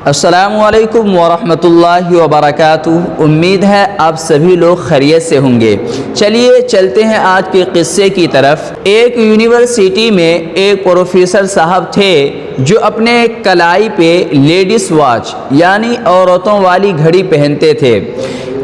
السلام علیکم ورحمۃ اللہ وبرکاتہ۔ امید ہے آپ سبھی لوگ خیریت سے ہوں گے۔ چلیے چلتے ہیں آج کے قصے کی طرف۔ ایک یونیورسٹی میں ایک پروفیسر صاحب تھے جو اپنے کلائی پہ لیڈیز واچ یعنی عورتوں والی گھڑی پہنتے تھے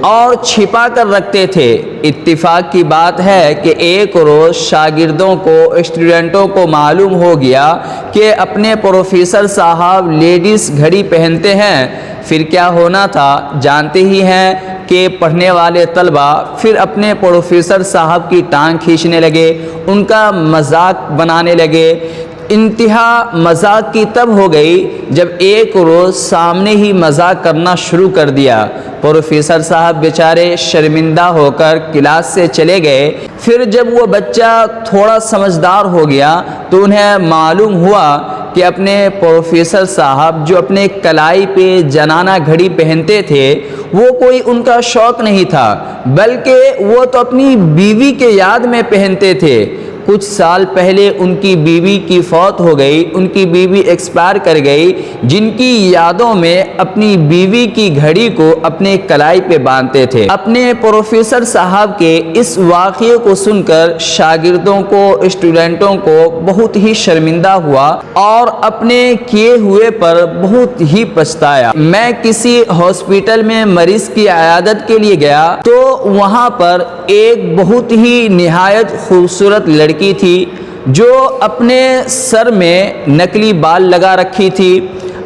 اور چھپا کر رکھتے تھے۔ اتفاق کی بات ہے کہ ایک روز شاگردوں کو اسٹوڈنٹوں کو معلوم ہو گیا کہ اپنے پروفیسر صاحب لیڈیز گھڑی پہنتے ہیں، پھر کیا ہونا تھا جانتے ہی ہیں کہ پڑھنے والے طلبہ پھر اپنے پروفیسر صاحب کی ٹانگ کھینچنے لگے، ان کا مذاق بنانے لگے۔ انتہا مذاق کی تب ہو گئی جب ایک روز سامنے ہی مذاق کرنا شروع کر دیا۔ پروفیسر صاحب بیچارے شرمندہ ہو کر کلاس سے چلے گئے۔ پھر جب وہ بچہ تھوڑا سمجھدار ہو گیا تو انہیں معلوم ہوا کہ اپنے پروفیسر صاحب جو اپنے کلائی پہ جنانہ گھڑی پہنتے تھے وہ کوئی ان کا شوق نہیں تھا، بلکہ وہ تو اپنی بیوی کے یاد میں پہنتے تھے۔ کچھ سال پہلے ان کی بیوی کی فوت ہو گئی، ان کی بیوی ایکسپائر کر گئی، جن کی یادوں میں اپنی بیوی کی گھڑی کو اپنے کلائی پہ باندھتے تھے۔ اپنے پروفیسر صاحب کے اس واقعے کو سن کر شاگردوں کو، اسٹوڈنٹوں کو بہت ہی شرمندہ ہوا اور اپنے کیے ہوئے پر بہت ہی پچھتایا۔ میں کسی ہاسپٹل میں مریض کی عیادت کے لیے گیا تو وہاں پر ایک بہت ہی نہایت خوبصورت لڑکی تھی جو اپنے سر میں نکلی بال لگا رکھی تھی۔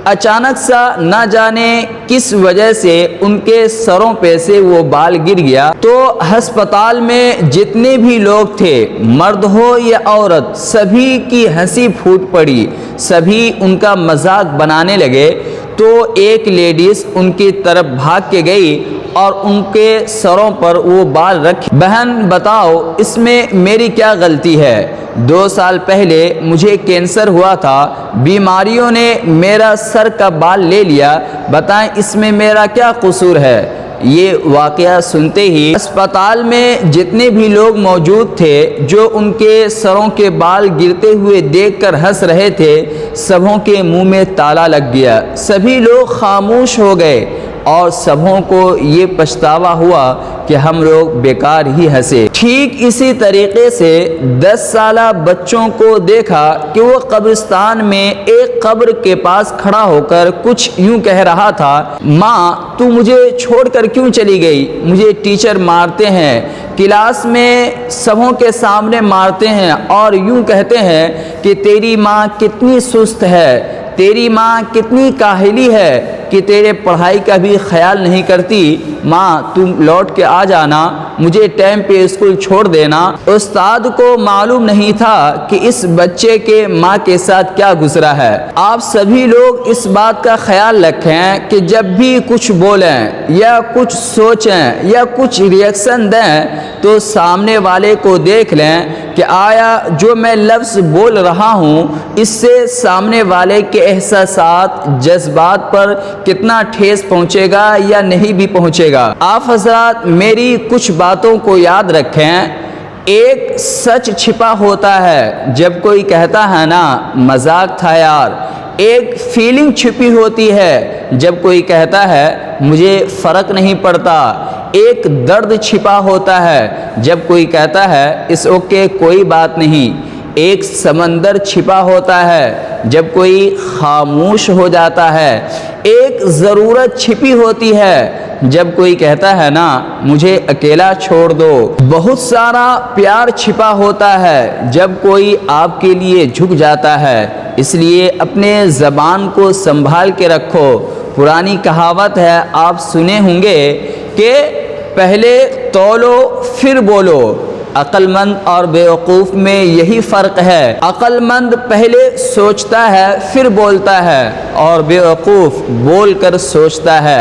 اچانک سا نہ جانے کس وجہ سے ان کے سروں پہ سے وہ بال گر گیا تو ہسپتال میں جتنے بھی لوگ تھے، مرد ہو یا عورت، سبھی کی ہنسی پھوٹ پڑی، سبھی ان کا مذاق بنانے لگے۔ تو ایک لیڈیز ان کی طرف بھاگ کے گئی اور ان کے سروں پر وہ بال رکھی۔ بہن بتاؤ اس میں میری کیا غلطی ہے؟ 2 سال پہلے مجھے کینسر ہوا تھا، بیماریوں نے میرا سر کا بال لے لیا، بتائیں اس میں میرا کیا قصور ہے؟ یہ واقعہ سنتے ہی اسپتال میں جتنے بھی لوگ موجود تھے جو ان کے سروں کے بال گرتے ہوئے دیکھ کر ہنس رہے تھے، سبھوں کے منہ میں تالا لگ گیا، سبھی لوگ خاموش ہو گئے اور سبھوں کو یہ پچھتاوا ہوا کہ ہم لوگ بیکار ہی ہنسے۔ ٹھیک اسی طریقے سے 10 سالہ بچوں کو دیکھا کہ وہ قبرستان میں ایک قبر کے پاس کھڑا ہو کر کچھ یوں کہہ رہا تھا، ماں تو مجھے چھوڑ کر کیوں چلی گئی؟ مجھے ٹیچر مارتے ہیں، کلاس میں سبھوں کے سامنے مارتے ہیں اور یوں کہتے ہیں کہ تیری ماں کتنی سست ہے، تیری ماں کتنی کاہلی ہے کہ تیرے پڑھائی کا بھی خیال نہیں کرتی، ماں تم لوٹ کے آ جانا، مجھے ٹائم پہ اسکول چھوڑ دینا۔ استاد کو معلوم نہیں تھا کہ اس بچے کے ماں کے ساتھ کیا گزرا ہے۔ آپ سبھی لوگ اس بات کا خیال رکھیں کہ جب بھی کچھ بولیں یا کچھ سوچیں یا کچھ ریئیکشن دیں تو سامنے والے کو دیکھ لیں کہ آیا جو میں لفظ بول رہا ہوں اس سے سامنے والے کے احساسات، جذبات پر کتنا ٹھیس پہنچے گا یا نہیں بھی پہنچے گا۔ آپ حضرات میری کچھ باتوں کو یاد رکھیں۔ ایک سچ چھپا ہوتا ہے، جب کوئی کہتا ہے نا مذاق تھا یار۔ ایک فیلنگ چھپی ہوتی ہے، جب کوئی کہتا ہے مجھے فرق نہیں پڑتا۔ ایک درد چھپا ہوتا ہے، جب کوئی کہتا ہے اس اوکے کوئی بات نہیں۔ ایک سمندر چھپا ہوتا ہے جب کوئی خاموش ہو جاتا ہے۔ ایک ضرورت چھپی ہوتی ہے جب کوئی کہتا ہے نا مجھے اکیلا چھوڑ دو۔ بہت سارا پیار چھپا ہوتا ہے جب کوئی آپ کے لیے جھک جاتا ہے۔ اس لیے اپنے زبان کو سنبھال کے رکھو۔ پرانی کہاوت ہے، آپ سنے ہوں گے کہ پہلے تولو پھر بولو۔ عقل مند اور بیوقوف میں یہی فرق ہے۔ عقل مند پہلے سوچتا ہے پھر بولتا ہے اور بیوقوف بول کر سوچتا ہے۔